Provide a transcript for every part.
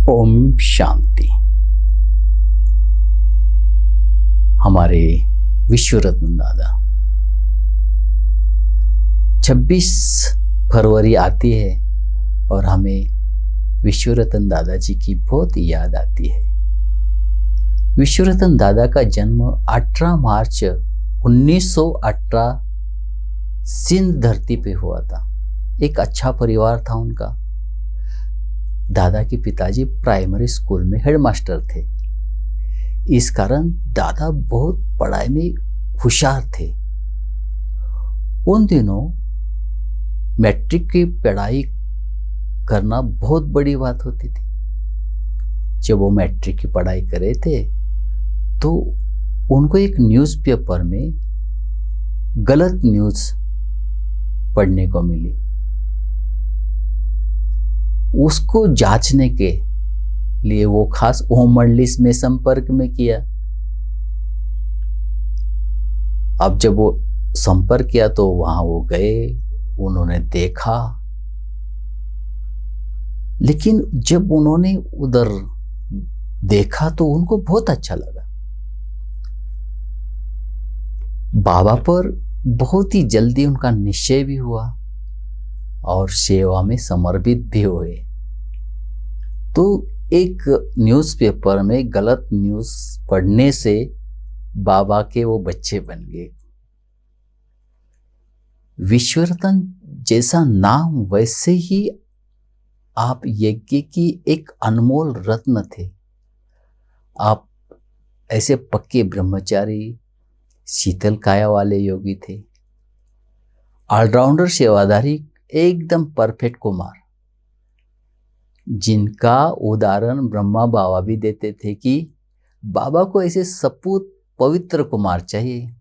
ओम शांति। हमारे विश्व रत्न दादा 26 फरवरी आती है और हमें विश्व रत्न दादाजी की बहुत याद आती है। विश्व रत्न दादा का जन्म 18 मार्च 1918 सिंध धरती पे हुआ था। एक अच्छा परिवार था उनका। दादा के पिताजी प्राइमरी स्कूल में हेडमास्टर थे। इस कारण दादा बहुत पढ़ाई में होशियार थे। उन दिनों मैट्रिक की पढ़ाई करना बहुत बड़ी बात होती थी। जब वो मैट्रिक की पढ़ाई करे थे तो उनको एक न्यूज़पेपर में गलत न्यूज़ पढ़ने को मिली। उसको जांचने के लिए वो खास ओम मंडलिस में संपर्क में किया। अब जब वो संपर्क किया तो वहां वो गए, उन्होंने देखा, लेकिन जब उन्होंने उधर देखा तो उनको बहुत अच्छा लगा। बाबा पर बहुत ही जल्दी उनका निश्चय भी हुआ और सेवा में समर्पित भी हुए। तो एक न्यूज़पेपर में गलत न्यूज़ पढ़ने से बाबा के वो बच्चे बन गए। विश्व रत्न जैसा नाम वैसे ही आप यज्ञ की एक अनमोल रत्न थे। आप ऐसे पक्के ब्रह्मचारी, शीतल काया वाले योगी थे, ऑलराउंडर सेवादारी, एकदम परफेक्ट कुमार, जिनका उदाहरण ब्रह्मा बाबा भी देते थे कि बाबा को ऐसे सपूत पवित्र कुमार चाहिए।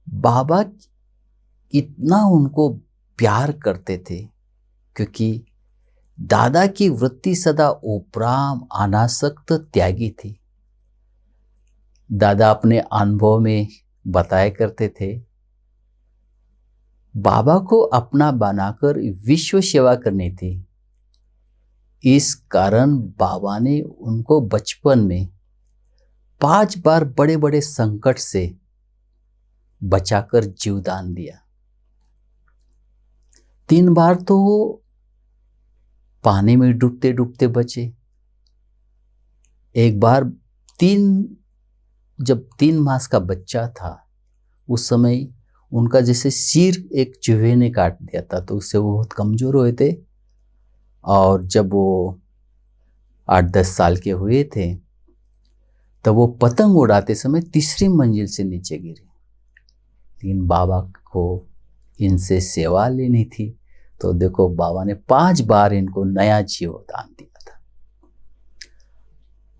बाबा इतना उनको प्यार करते थे क्योंकि दादा की वृत्ति सदा उपराम, अनासक्त, त्यागी थी। दादा अपने अनुभव में बताया करते थे, बाबा को अपना बनाकर विश्व सेवा करनी थी। इस कारण बाबा ने उनको बचपन में 5 बार बड़े बड़े संकट से बचाकर जीवदान दिया। 3 बार तो वो पानी में डूबते डूबते बचे। एक बार जब 3 मास का बच्चा था उस समय उनका जैसे सिर एक चूहे ने काट दिया था, तो उससे वो बहुत कमजोर हुए थे। और जब वो 8-10 साल के हुए थे तब वो पतंग उड़ाते समय 3री मंजिल से नीचे गिरे। लेकिन बाबा को इनसे सेवा लेनी थी, तो देखो बाबा ने 5 बार इनको नया जीवदान दिया था।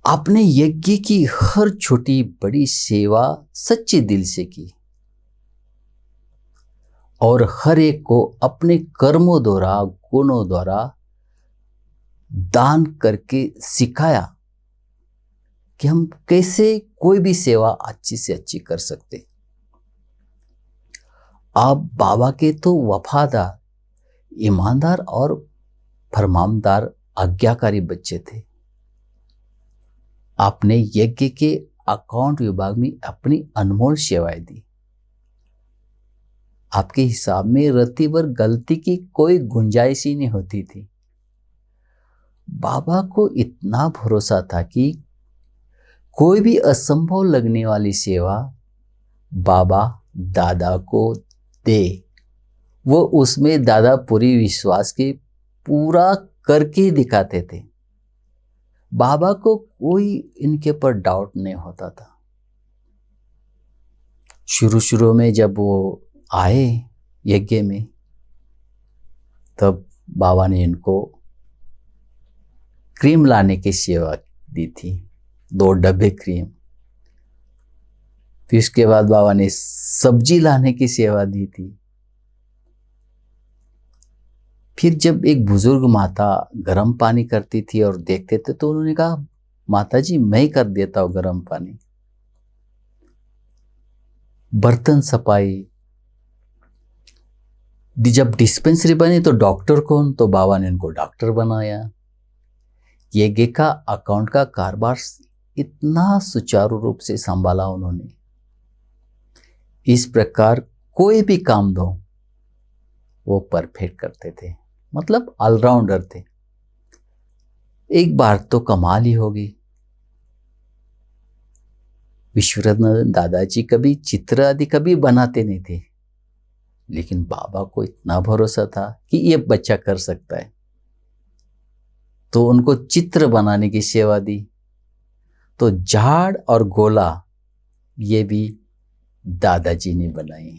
आपने यज्ञ की हर छोटी बड़ी सेवा सच्चे दिल से की और हर एक को अपने कर्मों द्वारा, गुणों द्वारा दान करके सिखाया कि हम कैसे कोई भी सेवा अच्छी से अच्छी कर सकते। आप बाबा के तो वफादार, ईमानदार और फरमानदार, आज्ञाकारी बच्चे थे। आपने यज्ञ के अकाउंट विभाग में अपनी अनमोल सेवाएं दी। आपके हिसाब में रत्ती भर गलती की कोई गुंजाइश ही नहीं होती थी। बाबा को इतना भरोसा था कि कोई भी असंभव लगने वाली सेवा बाबा दादा को दे, वो उसमें दादा पूरी विश्वास के पूरा करके दिखाते थे। बाबा को कोई इनके पर डाउट नहीं होता था। शुरू में जब वो आए यज्ञ में तब बाबा ने इनको क्रीम लाने की सेवा दी थी, 2 डब्बे क्रीम। फिर उसके बाद बाबा ने सब्जी लाने की सेवा दी थी। फिर जब एक बुजुर्ग माता गर्म पानी करती थी और देखते थे तो उन्होंने कहा, माता जी मैं ही कर देता हूं गर्म पानी। बर्तन सफाई, जब डिस्पेंसरी बनी तो डॉक्टर कौन, तो बाबा ने इनको डॉक्टर बनाया। येगे का अकाउंट का कारोबार इतना सुचारू रूप से संभाला उन्होंने। इस प्रकार कोई भी काम दो वो परफेक्ट करते थे, मतलब ऑलराउंडर थे। एक बार तो कमाल ही होगी, विश्वरत्न दादाजी कभी चित्र आदि कभी बनाते नहीं थे, लेकिन बाबा को इतना भरोसा था कि ये बच्चा कर सकता है, तो उनको चित्र बनाने की सेवा दी। तो झाड़ और गोला ये भी दादाजी ने बनाए,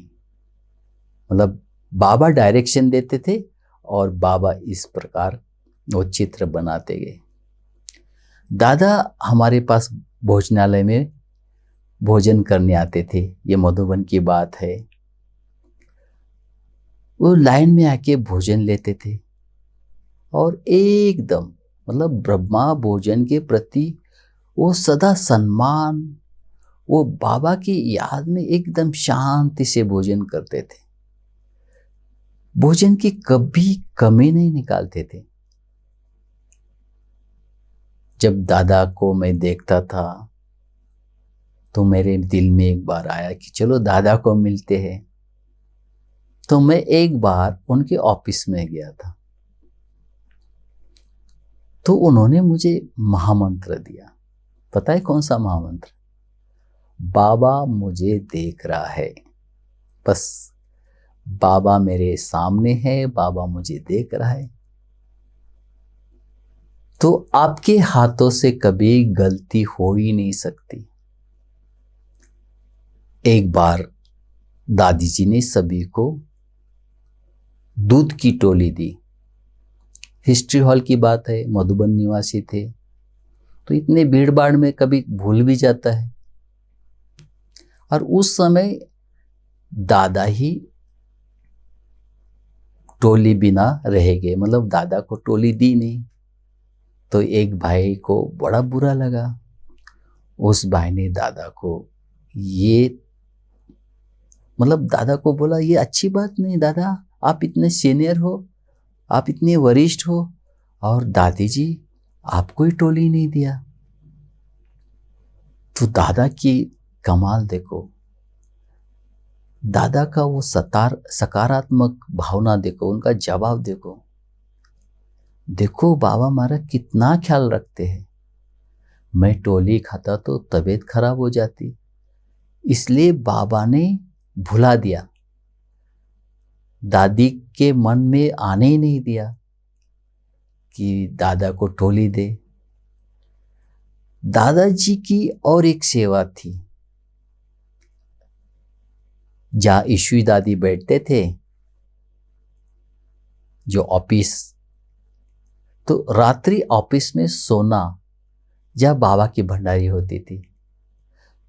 मतलब बाबा डायरेक्शन देते थे और बाबा इस प्रकार वो चित्र बनाते गए। दादा हमारे पास भोजनालय में भोजन करने आते थे, ये मधुबन की बात है। वो लाइन में आके भोजन लेते थे और एकदम मतलब ब्रह्मा भोजन के प्रति वो सदा सम्मान, वो बाबा की याद में एकदम शांति से भोजन करते थे। भोजन की कभी कमी नहीं निकालते थे। जब दादा को मैं देखता था तो मेरे दिल में एक बार आया कि चलो दादा को मिलते हैं। तो मैं एक बार उनके ऑफिस में गया था, तो उन्होंने मुझे महामंत्र दिया। पता है कौन सा महामंत्र? बाबा मुझे देख रहा है, बस बाबा मेरे सामने है, बाबा मुझे देख रहा है। तो आपके हाथों से कभी गलती हो ही नहीं सकती। एक बार दादी जी ने सभी को दूध की टोली दी। हिस्ट्री हॉल की बात है, मधुबन निवासी थे, तो इतने भीड़ भाड़ में कभी भूल भी जाता है। और उस समय दादा ही टोली बिना रह गए, मतलब दादा को टोली दी नहीं। तो एक भाई को बड़ा बुरा लगा। उस भाई ने दादा को ये मतलब दादा को बोला, ये अच्छी बात नहीं दादा, आप इतने सीनियर हो, आप इतने वरिष्ठ हो और दादी जी आपको ही टोली नहीं दिया। तो दादा की कमाल देखो, दादा का वो सकारात्मक भावना देखो, उनका जवाब देखो। देखो बाबा हमारा कितना ख्याल रखते हैं। मैं टोली खाता तो तबीयत खराब हो जाती, इसलिए बाबा ने भुला दिया, दादी के मन में आने ही नहीं दिया कि दादा को टोली दे। दादाजी की और एक सेवा थी, जहां ईशु दादी बैठते थे जो ऑफिस, तो रात्रि ऑफिस में सोना, जहां बाबा की भंडारी होती थी।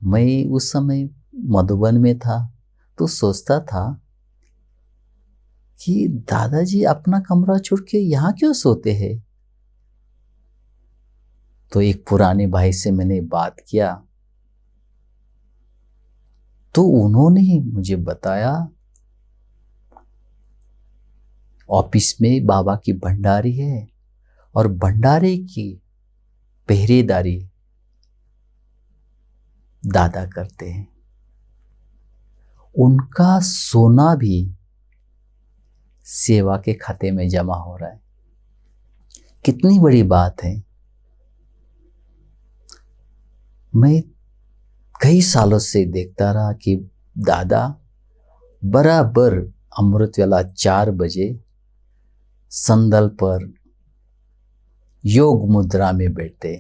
मैं उस समय मधुबन में था, तो सोचता था कि दादाजी अपना कमरा छोड़ के यहाँ क्यों सोते हैं। तो एक पुराने भाई से मैंने बात किया, तो उन्होंने मुझे बताया ऑफिस में बाबा की भंडारी है और भंडारे की पहरेदारी दादा करते हैं। उनका सोना भी सेवा के खाते में जमा हो रहा है। कितनी बड़ी बात है। मैं कई सालों से देखता रहा कि दादा बराबर अमृत वेला 4 बजे संदल पर योग मुद्रा में बैठते।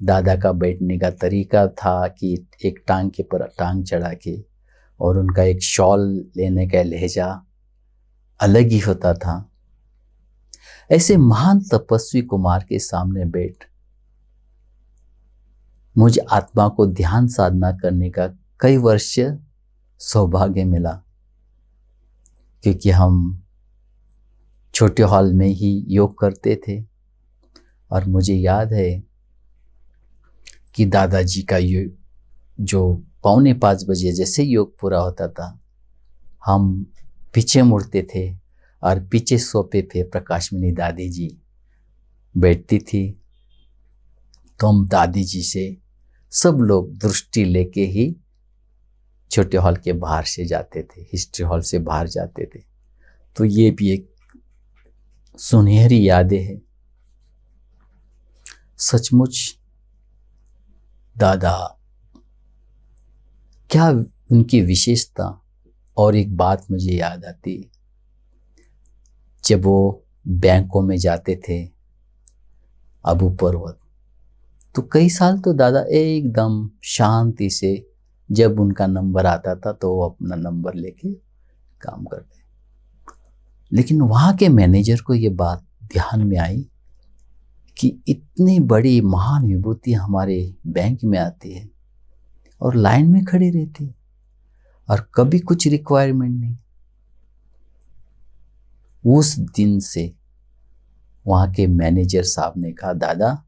दादा का बैठने का तरीका था कि एक टांग के पर टांग चढ़ा के, और उनका एक शॉल लेने का लहजा अलग ही होता था। ऐसे महान तपस्वी कुमार के सामने बैठ मुझे आत्मा को ध्यान साधना करने का कई वर्ष सौभाग्य मिला, क्योंकि हम छोटे हॉल में ही योग करते थे। और मुझे याद है कि दादाजी का जो 4:45 बजे जैसे योग पूरा होता था, हम पीछे मुड़ते थे और पीछे सोफे पे प्रकाशमणि दादी जी बैठती थी तो हम दादी जी से सब लोग दृष्टि लेके ही छोटे हॉल के बाहर से जाते थे, हिस्ट्री हॉल से बाहर जाते थे। तो ये भी एक सुनहरी यादें हैं। सचमुच दादा, क्या उनकी विशेषता। और एक बात मुझे याद आती, जब वो बैंकों में जाते थे अबू पर्वत, तो कई साल तो दादा एकदम शांति से, जब उनका नंबर आता था तो वो अपना नंबर लेके काम करते। लेकिन वहाँ के मैनेजर को ये बात ध्यान में आई कि इतनी बड़ी महान विभूति हमारे बैंक में आती है और लाइन में खड़ी रहती है और कभी कुछ रिक्वायरमेंट नहीं। उस दिन से वहाँ के मैनेजर साहब ने कहा, दादा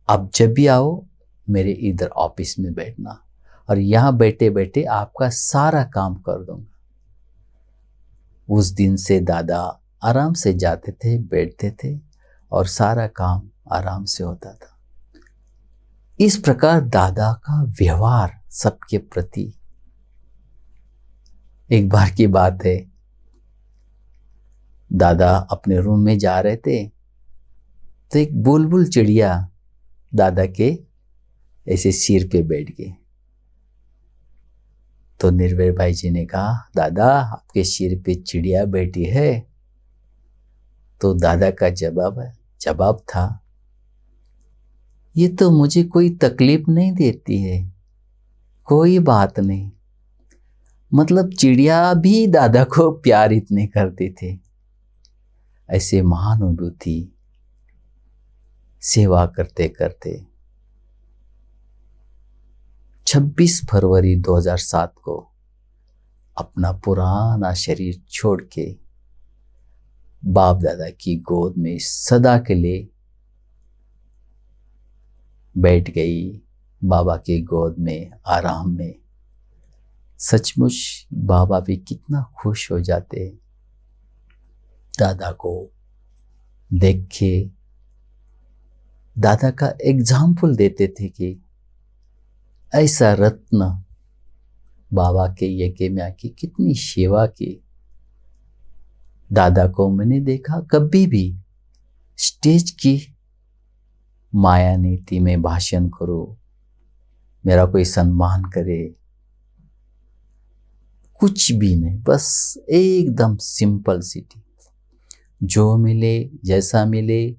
आप जब भी आओ मेरे इधर ऑफिस में बैठना और यहाँ बैठे बैठे आपका सारा काम कर दूंगा। उस दिन से दादा आराम से जाते थे, बैठते थे और सारा काम आराम से होता था। इस प्रकार दादा का व्यवहार सबके प्रति। एक बार की बात है, दादा अपने रूम में जा रहे थे तो एक बुलबुल चिड़िया दादा के ऐसे सिर पे बैठ गई। तो निर्भय भाई जी ने कहा, दादा आपके सिर पे चिड़िया बैठी है। तो दादा का जवाब था, ये तो मुझे कोई तकलीफ नहीं देती है, कोई बात नहीं। मतलब चिड़िया भी दादा को प्यार इतने करते थे। ऐसे महानुभूति सेवा करते करते 26 फरवरी 2007 को अपना पुराना शरीर छोड़ के बाप दादा की गोद में सदा के लिए बैठ गई, बाबा की गोद में आराम में। सचमुच बाबा भी कितना खुश हो जाते दादा को देख के। दादा का एग्जाम्पल देते थे कि ऐसा रत्न बाबा के यज्ञ में आके कितनी सेवा की। दादा को मैंने देखा कभी भी स्टेज की माया नीति में भाषण करो, मेरा कोई सम्मान करे, कुछ भी नहीं, बस एकदम सिंपल सिटी। जो मिले जैसा मिले,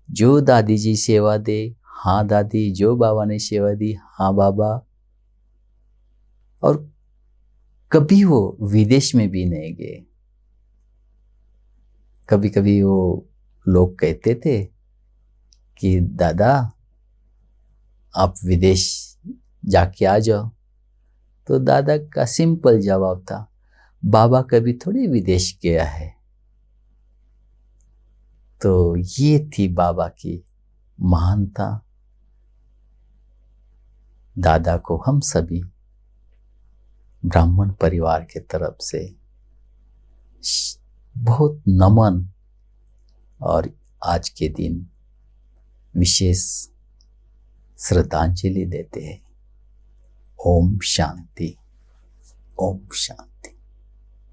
जो दादी जी सेवा दे, हाँ दादी, जो बाबा ने सेवा दी, हाँ बाबा। और कभी वो विदेश में भी नहीं गए। कभी कभी वो लोग कहते थे कि दादा आप विदेश जाके आ जाओ, तो दादा का सिंपल जवाब था, बाबा कभी थोड़ी विदेश गया है। तो ये थी बाबा की महानता। दादा को हम सभी ब्राह्मण परिवार के तरफ से बहुत नमन और आज के दिन विशेष श्रद्धांजलि देते हैं। ओम शांति, ओम शांति।